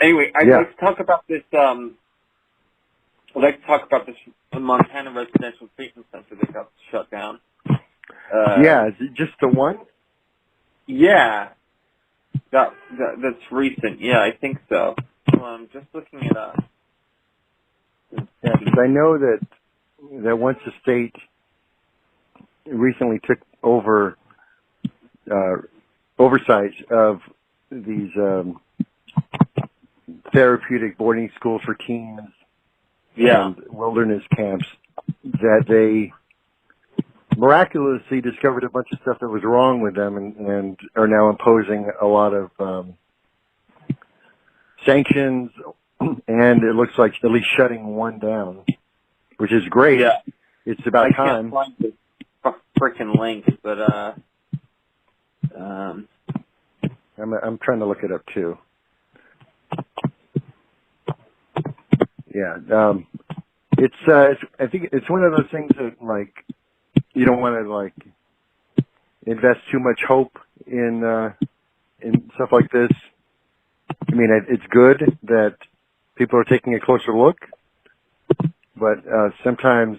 Anyway, I'd like to talk about this. I'd like to talk about this Montana residential treatment center that got shut down. Is it just the one? Yeah, that's recent. Yeah, I think so. I'm just looking it up. Yeah, because I know that once the state recently took over oversight of these therapeutic boarding schools for teens and wilderness camps, that they miraculously discovered a bunch of stuff that was wrong with them and are now imposing a lot of sanctions, and it looks like at least shutting one down, which is great. Yeah. It's about time. I can't find the freaking link, but I'm trying to look it up too. Yeah, it's I think it's one of those things that, like, you don't want to, like, invest too much hope in stuff like this. I mean, it's good that people are taking a closer look, but sometimes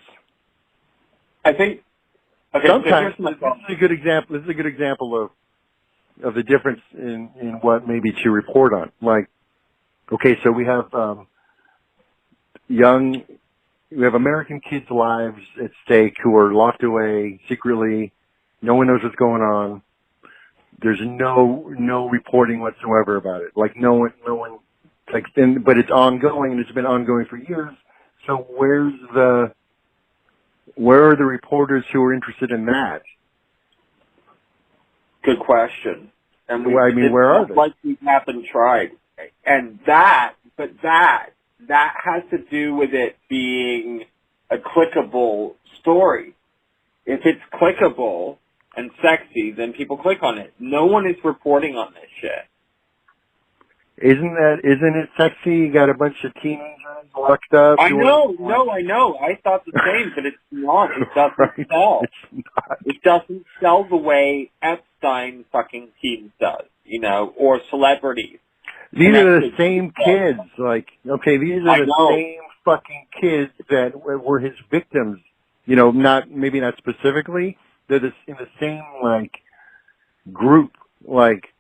I think sometimes this is a good example. This is a good example of the difference in what maybe to report on. Like, okay, so we have American kids' lives at stake who are locked away secretly. No one knows what's going on. There's no reporting whatsoever about it. Like, no one, like, but it's ongoing, and it's been ongoing for years. So where are the reporters who are interested in that? Good question. And where are they? Like we haven't tried, and that has to do with it being a clickable story. If it's clickable and sexy, then people click on it. No one is reporting on this shit. Isn't it sexy? You got a bunch of teenagers locked up. I know. I thought the same, but it's not. It doesn't sell. It's not. It doesn't sell the way Epstein fucking teams does, or celebrities. These are the same kids. Like, okay, these are the same fucking kids that were his victims. Maybe not specifically. They're in the same, like, group. Like,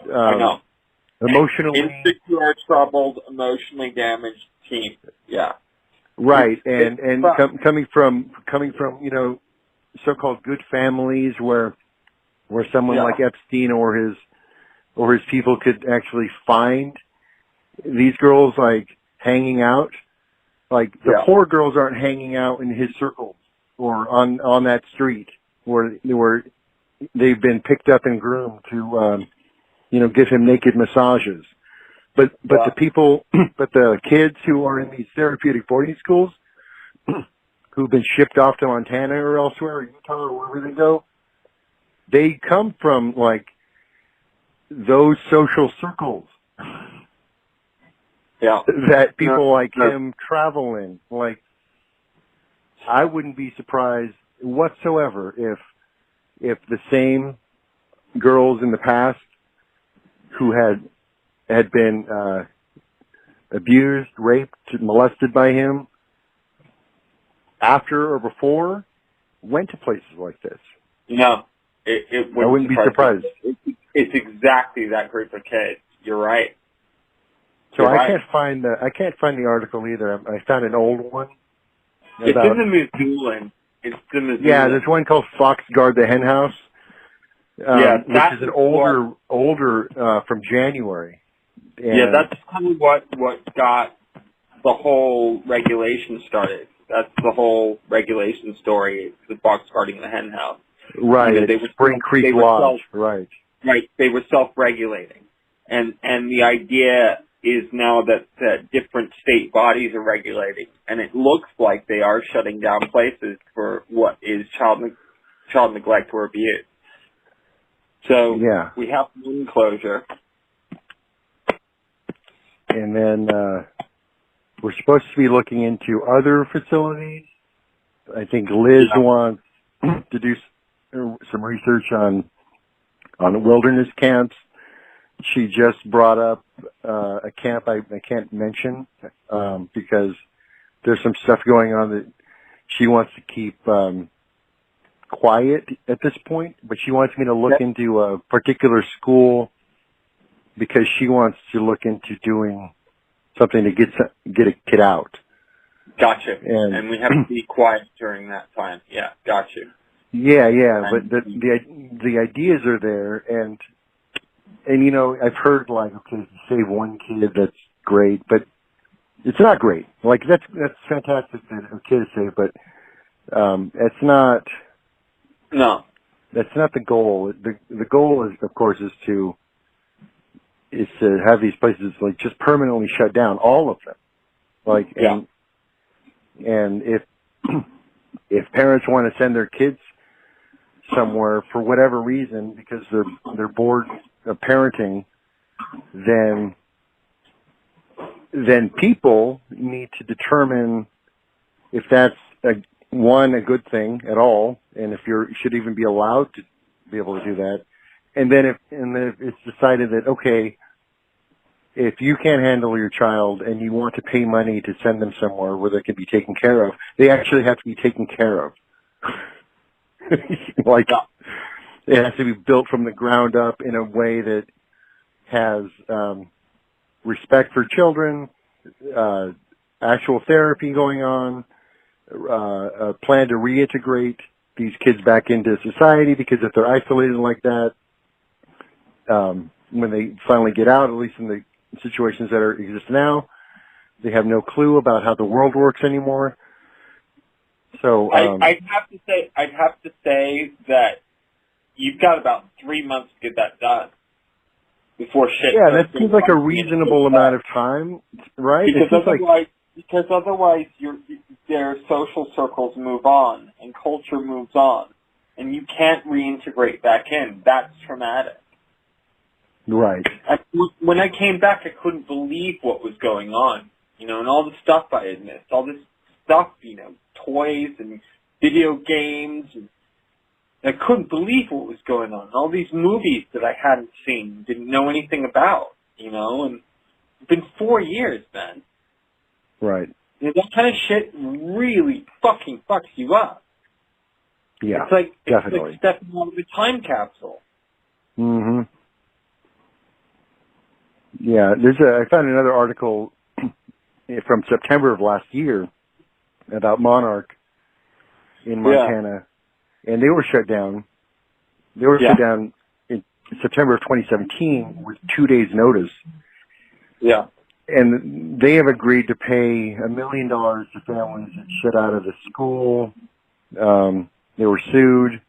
I know. Emotionally insecure, troubled, emotionally damaged teen. Yeah. Right, and coming from so-called good families where someone like Epstein or his people could actually find these girls, like, hanging out. Like, the poor girls aren't hanging out in his circles or on that street where they've been picked up and groomed to give him naked massages. But the people, but the kids who are in these therapeutic boarding schools, who've been shipped off to Montana or elsewhere, or Utah or wherever they go, they come from, like, those social circles. Yeah. That people like him travel in. Like, I wouldn't be surprised whatsoever if the same girls in the past who had been abused, raped, molested by him after or before went to places like this. No, I wouldn't be surprised. It's exactly that group of kids. You're right. So I can't find the article either. I found an old one. It's in the Missoulian. Yeah, there's one called Fox Guard the Hen House. Which is an older from January. And that's kind of what got the whole regulation started. That's the whole regulation story, the Fox Guarding the Hen House. Right, Spring Creek Lodge, right. Right, they were self-regulating. And the idea is now that different state bodies are regulating, and it looks like they are shutting down places for what is child neglect or abuse. So we have one closure. And then we're supposed to be looking into other facilities. I think Liz wants to do some research on wilderness camps. she just brought up a camp I can't mention because there's some stuff going on that she wants to keep quiet at this point, but she wants me to look into a particular school because she wants to look into doing something to get a kid out. Gotcha. And we have to be quiet during that time. Yeah, gotcha. Yeah, but the ideas are there, and you know, I've heard like, okay, save one kid, that's great, but it's not great. Like that's fantastic that a kid is saved, but it's not. No, that's not the goal. The goal is, of course, is to have these places like just permanently shut down, all of them. Like, and if parents want to send their kids somewhere for whatever reason because they're bored of parenting, then people need to determine if that's a good thing at all, and if you should even be allowed to be able to do that. And then if it's decided that, okay, if you can't handle your child and you want to pay money to send them somewhere where they can be taken care of, they actually have to be taken care of. Like, it has to be built from the ground up in a way that has respect for children, actual therapy going on, a plan to reintegrate these kids back into society, because if they're isolated like that, when they finally get out, at least in the situations that exist now, they have no clue about how the world works anymore. So I'd have to say that you've got about 3 months to get that done before shit. Yeah, that seems like a reasonable amount of time, right? Because otherwise, their social circles move on and culture moves on, and you can't reintegrate back in. That's traumatic. Right. When I came back, I couldn't believe what was going on, you know, and all the stuff I had missed, all this stuff, you know, toys and video games, and I couldn't believe what was going on. All these movies that I hadn't seen, didn't know anything about, you know, and it's been 4 years, man. Right. You know, that kind of shit really fucking fucks you up. Yeah, it's like definitely. Stepping out of a time capsule. Mm-hmm. Yeah, I found another article from September of last year about Monarch in Montana, and they were shut down. They were shut down in September of 2017 with 2 days' notice. Yeah. And they have agreed to pay $1 million to families that shut out of the school. They were sued.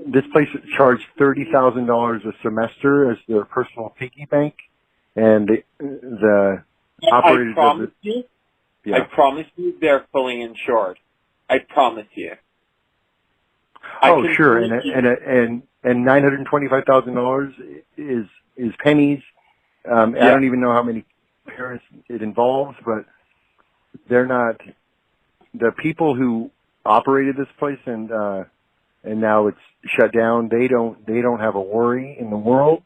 This place charged $30,000 a semester as their personal piggy bank, and the operators of it. I promise you, they're fully insured. I promise you. Oh, sure, and $925,000 is pennies. I don't even know how many parents it involves, but they're not the people who operated this place, and now it's shut down. They don't have a worry in the world.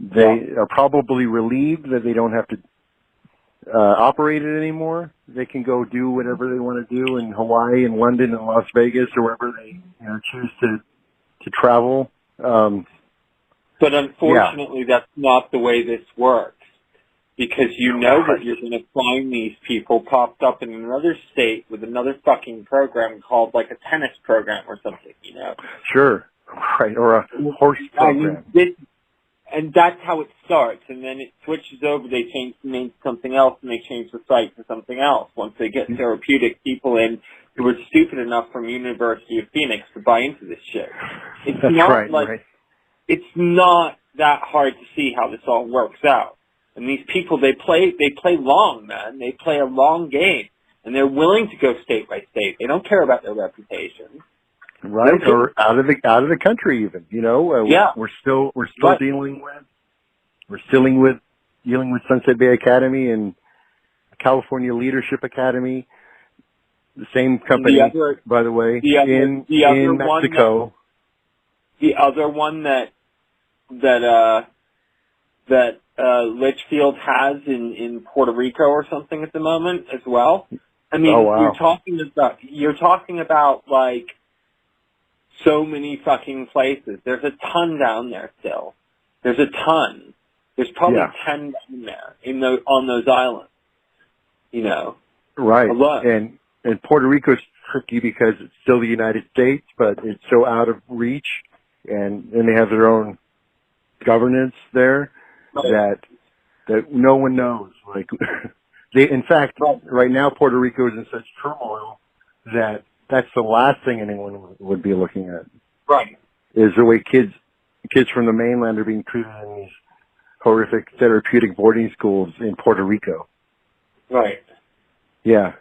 They are probably relieved that they don't have to operate it anymore. They can go do whatever they want to do in Hawaii and London and Las Vegas or wherever they choose to travel. But unfortunately, that's not the way this works, because you know that you're going to find these people popped up in another state with another fucking program called like a tennis program or something, you know? Sure, right, or a horse program. And that's how it starts, and then it switches over. They change the name to something else, and they change the site to something else. Once they get therapeutic people in who are stupid enough from University of Phoenix to buy into this shit. It's It's not that hard to see how this all works out. And these people, they play long, man. They play a long game, and they're willing to go state by state. They don't care about their reputation. Right, or out of the country even. You know, we're still dealing with Sunset Bay Academy and California Leadership Academy, the same company, by the way, in Mexico. The other one that Litchfield has in Puerto Rico or something at the moment as well. I mean, Oh, wow. you're talking about like so many fucking places. There's a ton down there still. There's a ton. There's probably 10 down there on those islands. You know. Right. A lot. And Puerto Rico's tricky because it's still the United States, but it's so out of reach, and they have their own governance there that no one knows. Like in fact, right now Puerto Rico is in such turmoil that that's the last thing anyone would be looking at. Right. Is the way kids from the mainland are being treated in these horrific therapeutic boarding schools in Puerto Rico. Right. Yeah.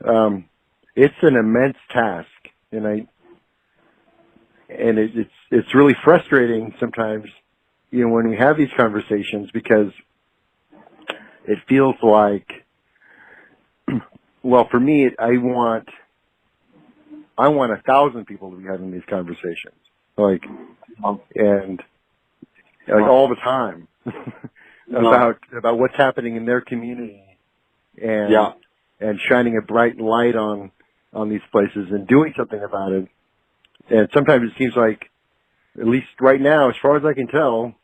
It's an immense task, and it's really frustrating sometimes, you know, when we have these conversations, because it feels like, well, for me, I want 1,000 people to be having these conversations, like all the time about what's happening in their community, and shining a bright light on these places and doing something about it. And sometimes it seems like, at least right now, as far as I can tell,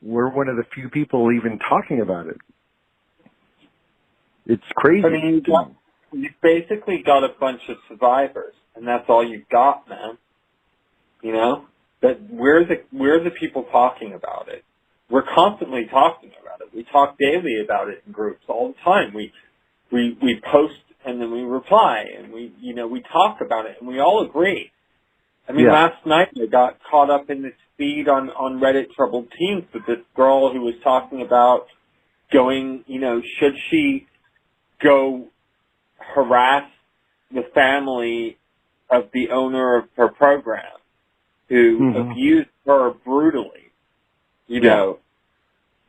we're one of the few people even talking about it. It's crazy. I mean, you've basically got a bunch of survivors, and that's all you've got, man. You know? But we're the people talking about it. We're constantly talking about it. We talk daily about it in groups all the time. We post and then we reply, and we talk about it, and we all agree. I mean, last night I got caught up in this feed on Reddit Troubled Teens with this girl who was talking about going, you know, should she go harass the family of the owner of her program who abused her brutally, you know,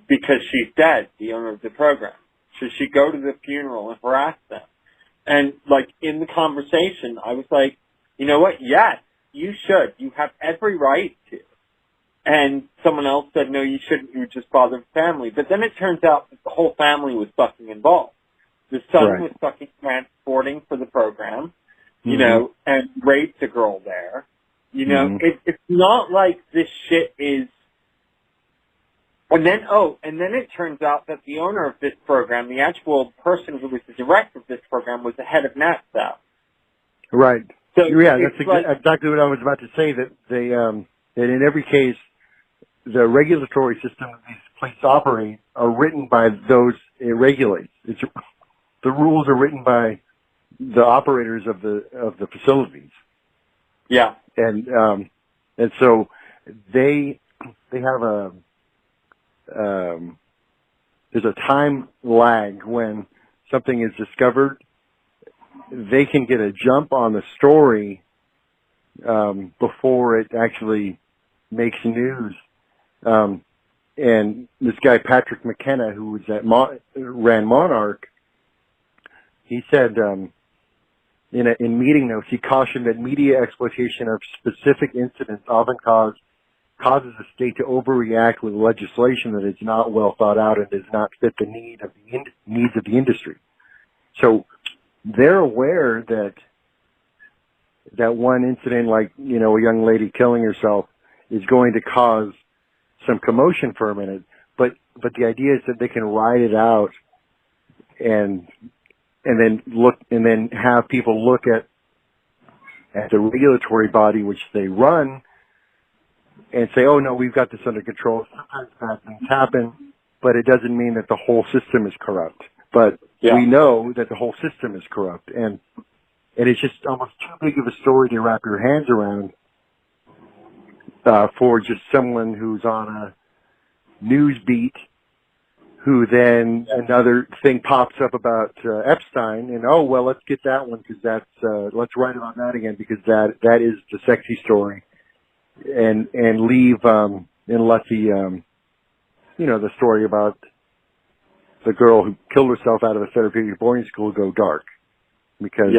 because she's dead, the owner of the program. Should she go to the funeral and harass them? And, like, in the conversation, I was like, you know what? Yes, you should. You have every right to. And someone else said, no, you shouldn't. You would just bother the family. But then it turns out that the whole family was fucking involved. The son was fucking transporting for the program, you know, and raped a girl there. You know, it's not like this shit is. And then it turns out that the owner of this program, the actual person who was the director of this program, was the head of NatSouth. Right. So yeah, that's exactly what I was about to say. That they, that in every case, the regulatory system that these places operate are written by those it regulates. The rules are written by the operators of the facilities. Yeah. And so they have there's a time lag when something is discovered. They can get a jump on the story before it actually makes news. And this guy Patrick McKenna, who was ran Monarch, he said in meeting notes, he cautioned that media exploitation of specific incidents often causes a state to overreact with legislation that is not well thought out and does not fit the needs of the industry. So they're aware that one incident, like, you know, a young lady killing herself, is going to cause some commotion for a minute, but the idea is that they can ride it out and then have people look at the regulatory body which they run and say, oh no, we've got this under control. Sometimes bad things happen, but it doesn't mean that the whole system is corrupt. But we know that the whole system is corrupt, and it's just almost too big of a story to wrap your hands around for just someone who's on a news beat, who then another thing pops up about Epstein, and oh well, let's get that one because that's let's write about that again because that is the sexy story, and leave and let the the story about the girl who killed herself out of a therapeutic boarding school go dark because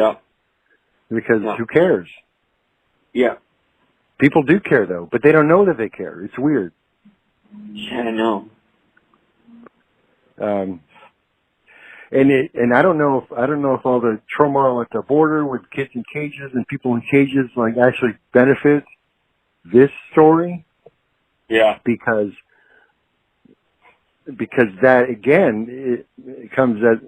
who cares? Yeah. People do care though, but they don't know that they care. It's weird. Yeah, I know. And I don't know if all the turmoil at the border with kids in cages and people in cages like actually benefits this story. Yeah. Because that again, it comes as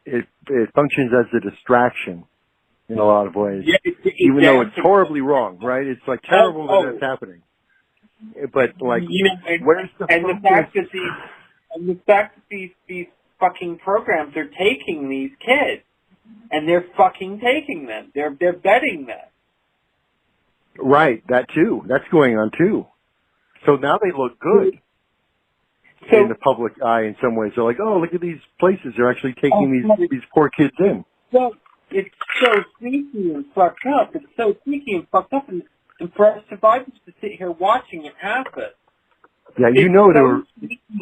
it functions as a distraction in a lot of ways. Yeah, even though it's horribly wrong, right? It's like terrible that that's happening. But like, where's the fact that these fucking programs are taking these kids, and they're fucking taking them. They're betting them. Right, that too. That's going on too. So now they look good in the public eye in some ways. They're like, oh, look at these places. They're actually taking these poor kids in. Well, it's so sneaky and fucked up. It's so sneaky and fucked up, and for us survivors to sit here watching it happen. Yeah, there were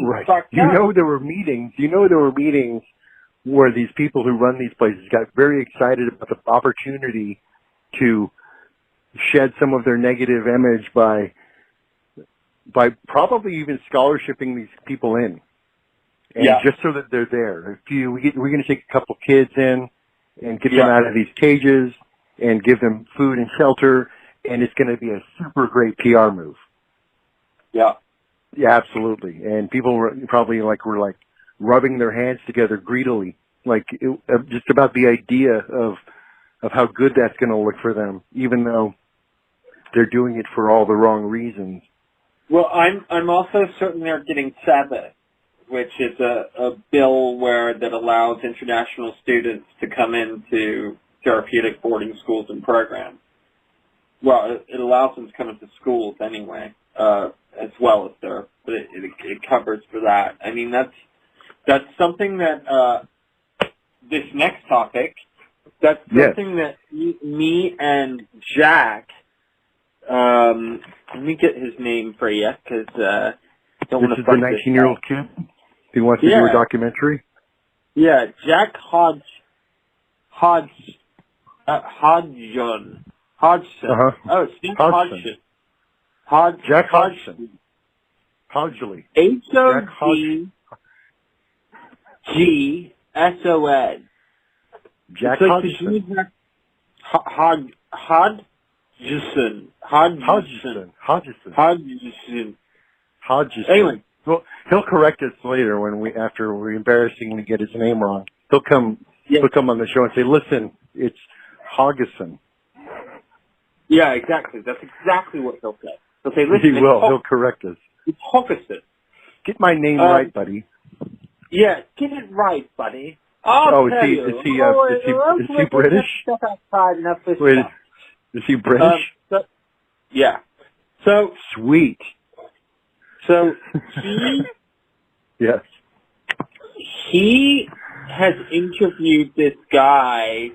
right. There were meetings. There were meetings where these people who run these places got very excited about the opportunity to shed some of their negative image by probably even scholarshiping these people in, and just so that they're there. We're going to take a couple kids in and get them out of these cages and give them food and shelter, and it's going to be a super great PR move. Yeah. Yeah, absolutely. And people were probably were rubbing their hands together greedily, just about the idea of how good that's going to look for them, even though they're doing it for all the wrong reasons. Well, I'm also certain they're getting SEBA, which is a bill that allows international students to come into therapeutic boarding schools and programs. Well, it allows them to come into schools anyway, as well as but it covers for that. I mean, that's something that this next topic, that's something that me and Jack. Let me get his name for you, because don't want to. This is the 19-year-old kid who wants to do a documentary. Yeah, Jack Hodgson. Oh, Steve Hodgson. Jack Hodgson. Hodgley. Hodgson. Jack Hodgson. Hodgson. Anyway, well, he'll correct us later after we embarrassingly get his name wrong. He'll come on the show and say, "Listen, it's Hodgson." Yeah, exactly. That's exactly what he'll say. He'll say, "Listen, he will. He'll correct us. It's Hodgson. Get my name right, buddy." Yeah, get it right, buddy. Is he British? Step outside and have this. Wait, is he British? Yeah. So sweet. So he yes. He has interviewed this guy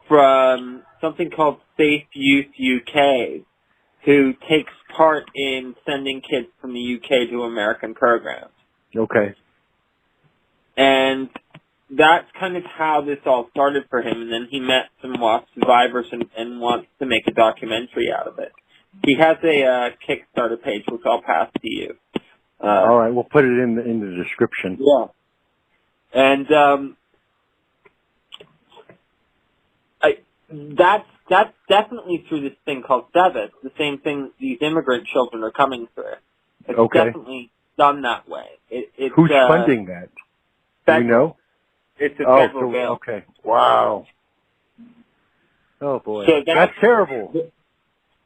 from something called Safe Youth UK, who takes part in sending kids from the UK to American programs. Okay. And that's kind of how this all started for him, and then he met some WASP survivors and wants to make a documentary out of it. He has a Kickstarter page, which I'll pass to you. All right, we'll put it in the description. Yeah. And that's definitely through this thing called SEBA. It's the same thing these immigrant children are coming through. It's definitely done that way. Who's funding that? Do you know? It's a federal bill. Okay. Wow. Oh boy. So that's terrible.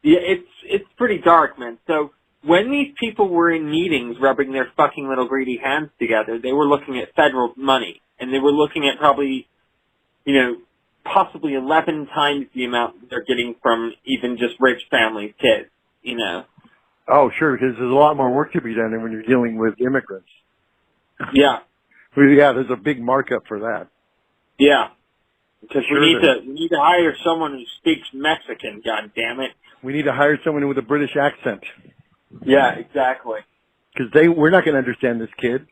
Yeah, it's pretty dark, man. So when these people were in meetings rubbing their fucking little greedy hands together, they were looking at federal money, and they were looking at probably, possibly 11 times the amount they're getting from even just rich families' kids, Oh, sure, because there's a lot more work to be done when you're dealing with immigrants. Yeah. Yeah, there's a big markup for that. Yeah. Because we need to hire someone who speaks Mexican, God damn it. We need to hire someone with a British accent. Yeah, exactly. Because we're not going to understand this kid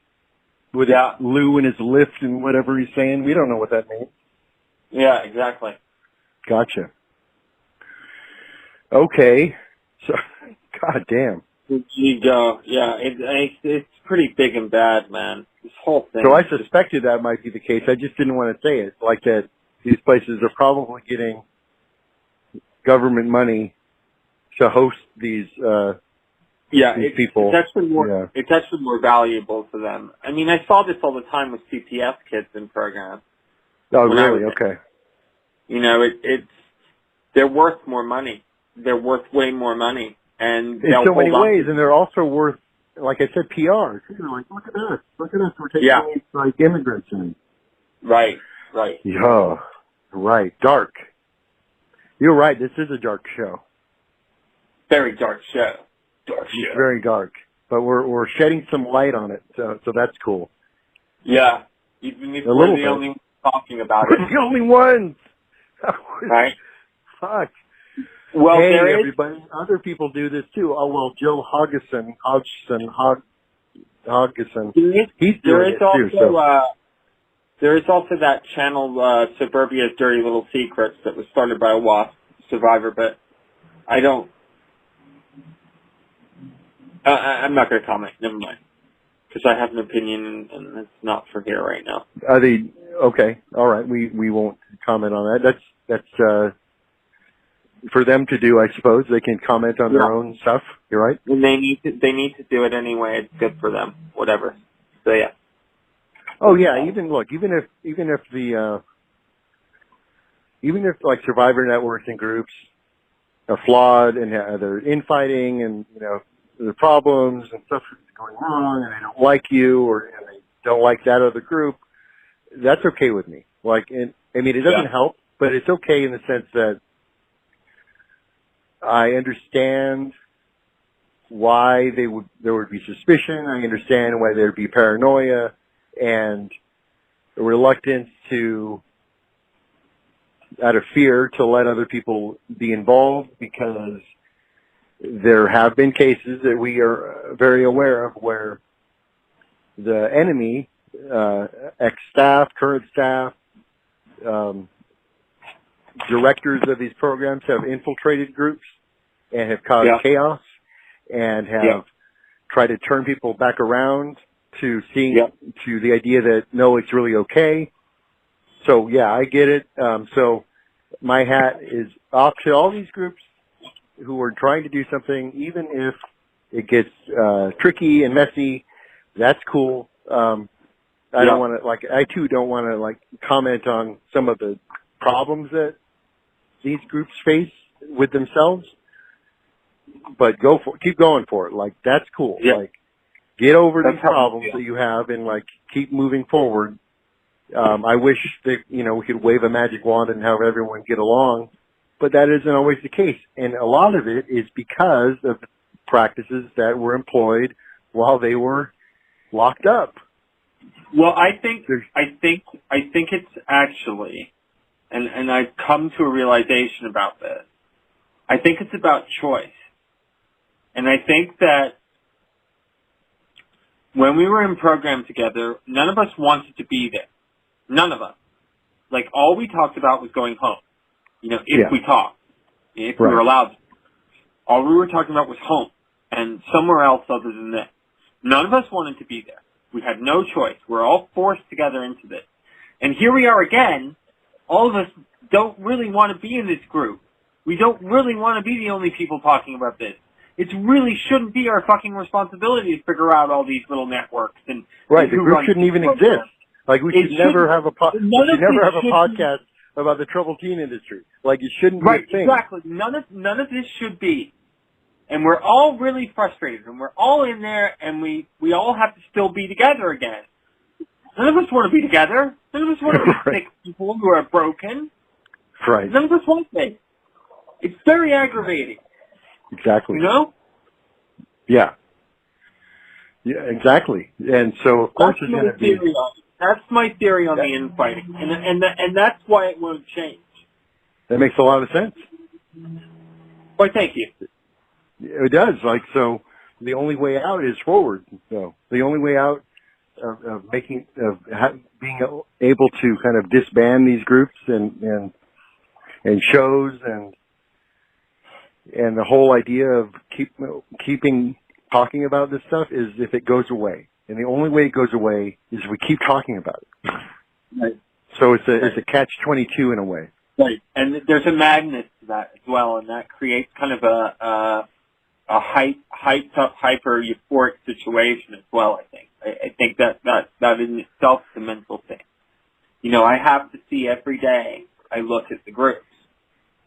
with his Lou and his lift and whatever he's saying. We don't know what that means. Yeah, exactly. Gotcha. Okay. So, God damn. You go. Yeah, it's pretty big and bad, man. This whole thing. So I suspected that might be the case. I just didn't want to say it. Like that these places are probably getting government money to host these these people. It's actually more valuable to them. I mean, I saw this all the time with CPS kids in programs. Oh, really? Okay. You know, they're worth more money. They're worth way more money. And in so many ways, and they're also worth, like I said, PR. You're like, look at us. Look at us. We're taking these, like, immigrants in. Right. Yeah, right. Dark. You're right. This is a dark show. Very dark show. It's very dark. But we're shedding some light on it, so that's cool. Yeah. Even if we're the only ones talking about it. We're the only ones! Right? Fuck. Well, hey, everybody, other people do this too. Oh, well, Joe Hodgson, he's doing it too. So. There is also that channel, Suburbia's Dirty Little Secrets, that was started by a WASP survivor, but I'm not going to comment. Never mind. Because I have an opinion, and it's not for here right now. Are they, okay, all right, we won't comment on that. That's for them to do, I suppose. They can comment on their own stuff. You're right. And they need to do it anyway. It's good for them. Whatever. So yeah. Oh yeah. Even if like survivor networks and groups are flawed and they're infighting and there are problems and stuff is going wrong and they don't like you and they don't like that other group, that's okay with me. Like, it doesn't help, but it's okay in the sense that I understand why there would be suspicion. I understand why there'd be paranoia and a reluctance out of fear to let other people be involved, because there have been cases that we are very aware of where the enemy, ex-staff, current staff, directors of these programs have infiltrated groups and have caused chaos and have tried to turn people back around to to the idea that, no, it's really okay. So, yeah, I get it. So my hat is off to all these groups who are trying to do something, even if it gets tricky and messy. That's cool. I don't want to, I too don't want to, comment on some of the problems that these groups face with themselves, but keep going for it. That's cool. Get over these problems that you have and keep moving forward. I wish that, we could wave a magic wand and have everyone get along, but that isn't always the case. And a lot of it is because of practices that were employed while they were locked up. Well, I think it's actually, and I've come to a realization about this. I think it's about choice. And I think that when we were in program together, none of us wanted to be there. None of us. All we talked about was going home. If we talked. If we were allowed to. All we were talking about was home. And somewhere else other than this. None of us wanted to be there. We had no choice. We're all forced together into this. And here we are again. All of us don't really want to be in this group. We don't really want to be the only people talking about this. It really shouldn't be our fucking responsibility to figure out all these little networks and the group shouldn't even exist. We should never have a podcast about the troubled teen industry. It shouldn't be a thing. Exactly. None of this should be. And we're all really frustrated, and we're all in there, and we all have to still be together again. None of us want to be together. None of us want to be sick people who are broken. Right. None of us want to. It's very aggravating. Exactly. Yeah. Yeah, exactly. And so, of course, it's going to be... That's my theory on the infighting. And that's why it won't change. That makes a lot of sense. Why, thank you. It does. So the only way out is forward. So the only way out of being able to kind of disband these groups and shows and the whole idea of keeping talking about this stuff is if it goes away. And the only way it goes away is if we keep talking about it. Right. So it's a catch-22 in a way. Right. And there's a magnet to that as well, and that creates kind of a hyped up, hyper euphoric situation as well, I think. I think that in itself is a mental thing. You know, I have to see every day I look at the groups.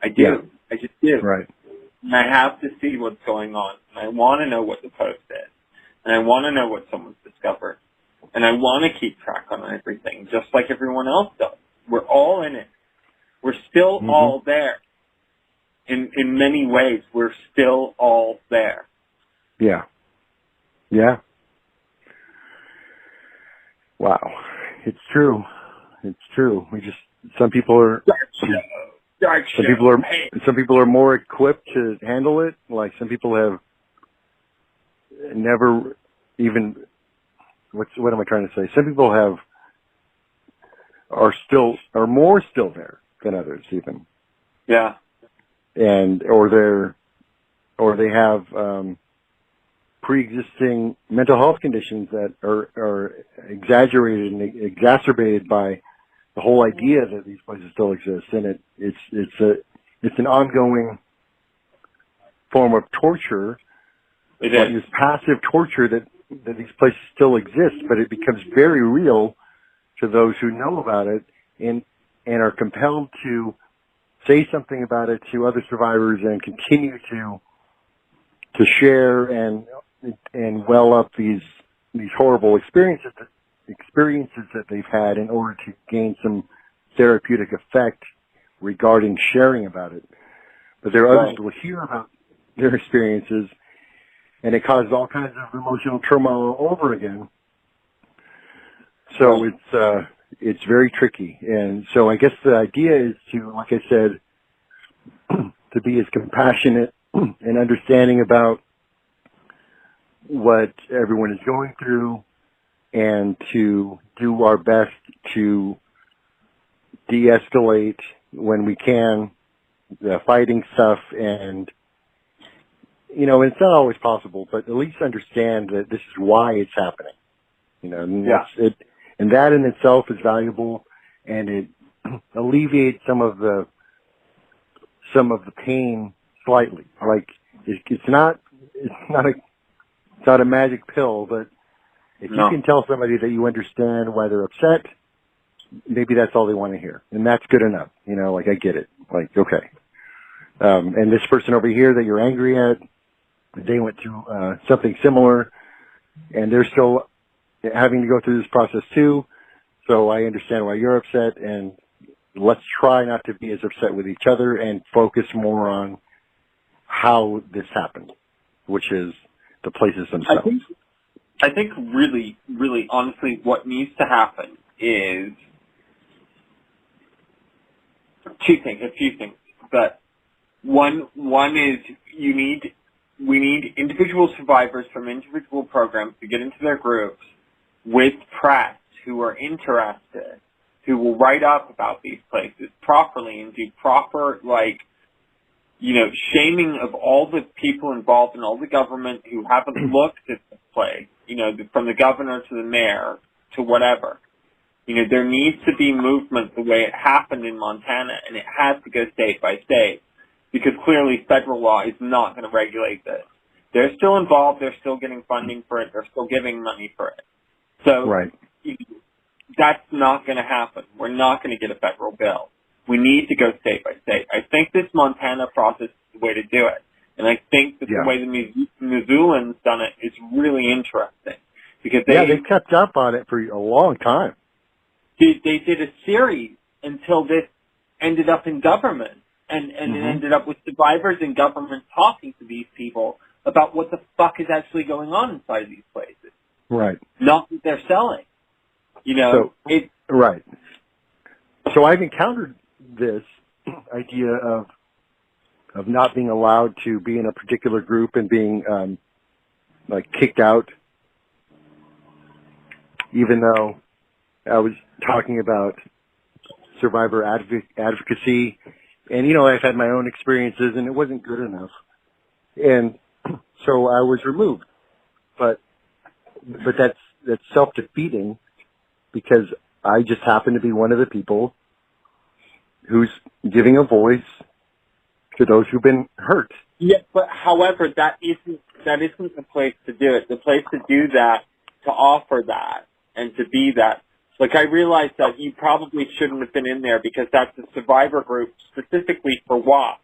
I do. Yeah. I just do. Right. And I have to see what's going on. And I want to know what the post is. And I want to know what someone's discovered. And I want to keep track on everything, just like everyone else does. We're all in it. We're still all there. In many ways, we're still all there. Yeah. Yeah. Wow. It's true. It's true. Some people are more equipped to handle it. Like some people have never even, what am I trying to say? Some people are more still there than others even. Yeah. Or they have pre-existing mental health conditions that are exaggerated and exacerbated by the whole idea that these places still exist. And it's an ongoing form of torture. It like is. This passive torture that these places still exist, but it becomes very real to those who know about it and are compelled to say something about it to other survivors and continue to share and well up these horrible experiences that they've had in order to gain some therapeutic effect regarding sharing about it. But there are others who will hear about their experiences, and it causes all kinds of emotional turmoil all over again. So it's very tricky. And so I guess the idea is to, like I said, to be as compassionate and understanding about what everyone is going through and to do our best to de-escalate when we can the fighting stuff. And, you know, it's not always possible, but at least understand that this is why it's happening. You know, and and that in itself is valuable, and it alleviates some of the pain slightly. Like it's not a magic pill, but if you can tell somebody that you understand why they're upset, maybe that's all they want to hear, and that's good enough. You know, like I get it. Like okay, and this person over here that you're angry at, they went through something similar, and they're still having to go through this process too. So I understand why you're upset, and let's try not to be as upset with each other and focus more on how this happened, which is the places themselves. I think really, really honestly what needs to happen is a few things. But one is we need individual survivors from individual programs to get into their groups with press who are interested, who will write up about these places properly and do proper, shaming of all the people involved and all the government who haven't looked at the place, from the governor to the mayor to whatever. There needs to be movement the way it happened in Montana, and it has to go state by state, because clearly federal law is not going to regulate this. They're still involved. They're still getting funding for it. They're still giving money for it. So that's not going to happen. We're not going to get a federal bill. We need to go state by state. I think this Montana process is the way to do it. And I think that the way the Missoulians done it is really interesting. Because they've kept up on it for a long time. They did a series until this ended up in government. And it ended up with survivors in government talking to these people about what the fuck is actually going on inside of these places. Right. Not what they're selling. Right. So I've encountered this idea of not being allowed to be in a particular group and being kicked out, even though I was talking about survivor advocacy, and I've had my own experiences, and it wasn't good enough, and so I was removed but that's self-defeating because I just happen to be one of the people who's giving a voice to those who've been hurt. Yeah, but however, that isn't the place to do it. The place to do that, to offer that, and to be that. Like, I realize that you probably shouldn't have been in there because that's a survivor group specifically for WAP,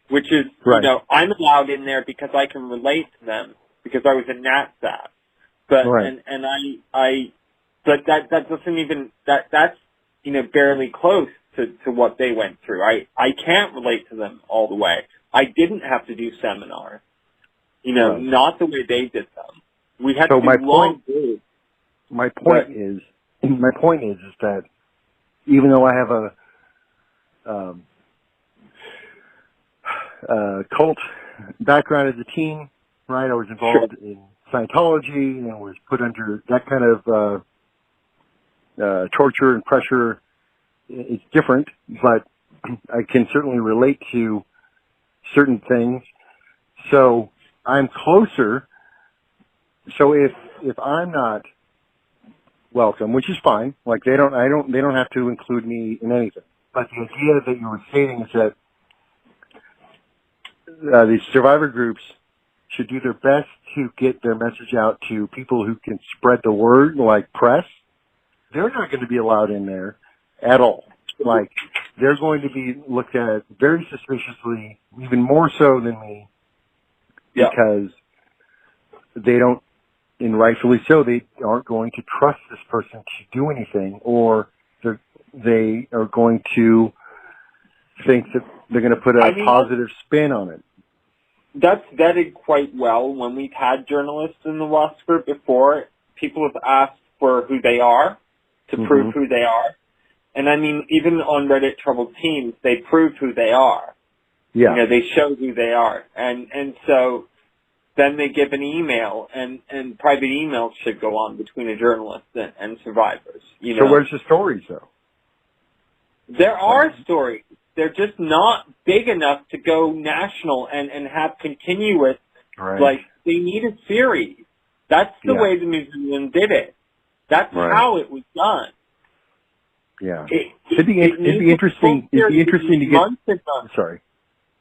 which is, right. You know, I'm allowed in there because I can relate to them because I was in NatSat. But, right. but that doesn't even, that's, you know, barely close to what they went through. I can't relate to them all the way. I didn't have to do seminars, you know, right. not the way they did them. We had so to do long days. My point is that even though I have a cult background as a teen, right? I was involved in Scientology and was put under that kind of torture and pressure. It's different, but I can certainly relate to certain things. So I'm closer. So if I'm not welcome, which is fine, like they don't have to include me in anything. But the idea that you were stating is that these survivor groups should do their best to get their message out to people who can spread the word, like press. They're not going to be allowed in there at all. Like, they're going to be looked at very suspiciously, even more so than me, because they don't, and rightfully so, they aren't going to trust this person to do anything, or they are going to think that they're going to put a positive spin on it. That's vetted quite well. When we've had journalists in the WASP group before, people have asked for who they are, to prove who they are. And I mean, even on Reddit Troubled Teams, they proved who they are. Yeah. You know, they showed who they are. And so then they give an email, and private emails should go on between a journalist and survivors. You know? So where's the stories, though? There are stories. They're just not big enough to go national and have continuous. Right. Like, they need a series. That's the way the Missoulian did it. That's how it was done. Yeah. It'd be interesting. It'd be interesting to get. Months and months. Sorry.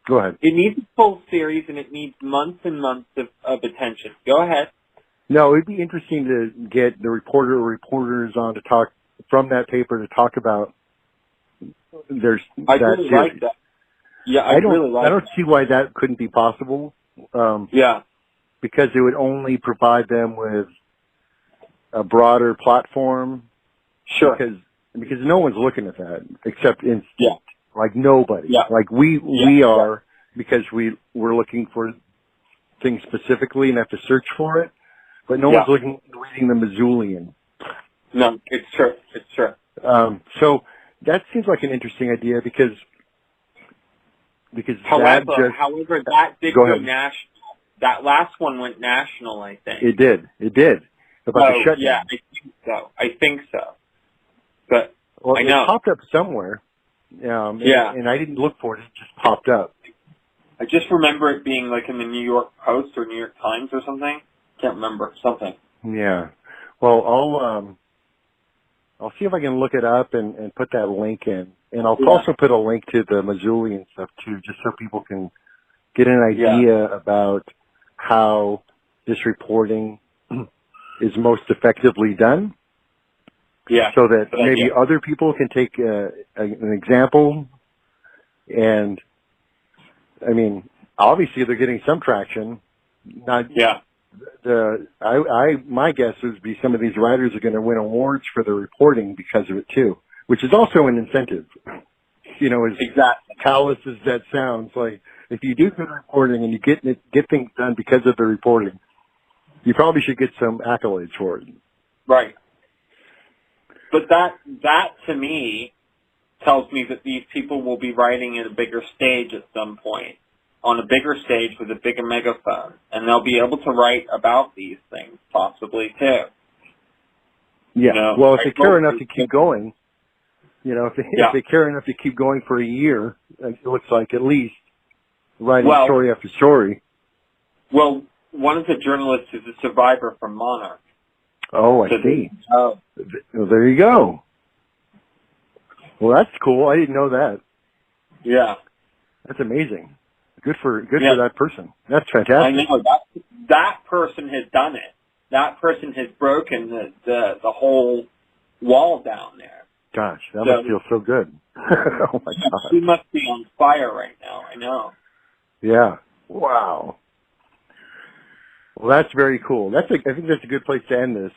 Go ahead. It needs a full series, and it needs months and months of attention. Go ahead. No, it'd be interesting to get the reporter or reporters on to talk from that paper to talk about. I really like that. Yeah, I don't see why that couldn't be possible. Because it would only provide them with a broader platform. Sure. Because no one's looking at that except instinct. Like nobody. Yeah. Like we are, because we're looking for things specifically and have to search for it. But no one's reading the Missoulian. No, it's true. It's true. So that seems like an interesting idea because however, that did go national. That last one went national, I think. It did. About the shutdown. Yeah, I think so. But I know. It popped up somewhere. And I didn't look for it. It just popped up. I just remember it being like in the New York Post or New York Times or something. Can't remember. Something. Yeah. Well, I'll see if I can look it up and put that link in. And I'll also put a link to the Missoulian stuff too, just so people can get an idea about how this reporting is most effectively done. Yeah. So that maybe other people can take an example. And, I mean, obviously they're getting some traction. My guess would be some of these writers are going to win awards for their reporting because of it too, which is also an incentive. You know, as callous as that sounds, like if you do good reporting and you get things done because of the reporting, you probably should get some accolades for it. Right. But that to me tells me that these people will be writing at a bigger stage at some point, on a bigger stage with a bigger megaphone, and they'll be able to write about these things possibly too. Yeah. You know, well, if they care enough to keep going, if they care enough to keep going for a year, it looks like at least writing story after story. Well, one of the journalists is a survivor from Monarch. Oh, I see. Well, there you go. Well, that's cool. I didn't know that. Yeah. That's amazing. Good for that person. That's fantastic. I know that person has done it. That person has broken the whole wall down there. Gosh, that must feel so good. Oh my God. He must be on fire right now. I know. Yeah. Wow. Well, that's very cool. I think that's a good place to end this.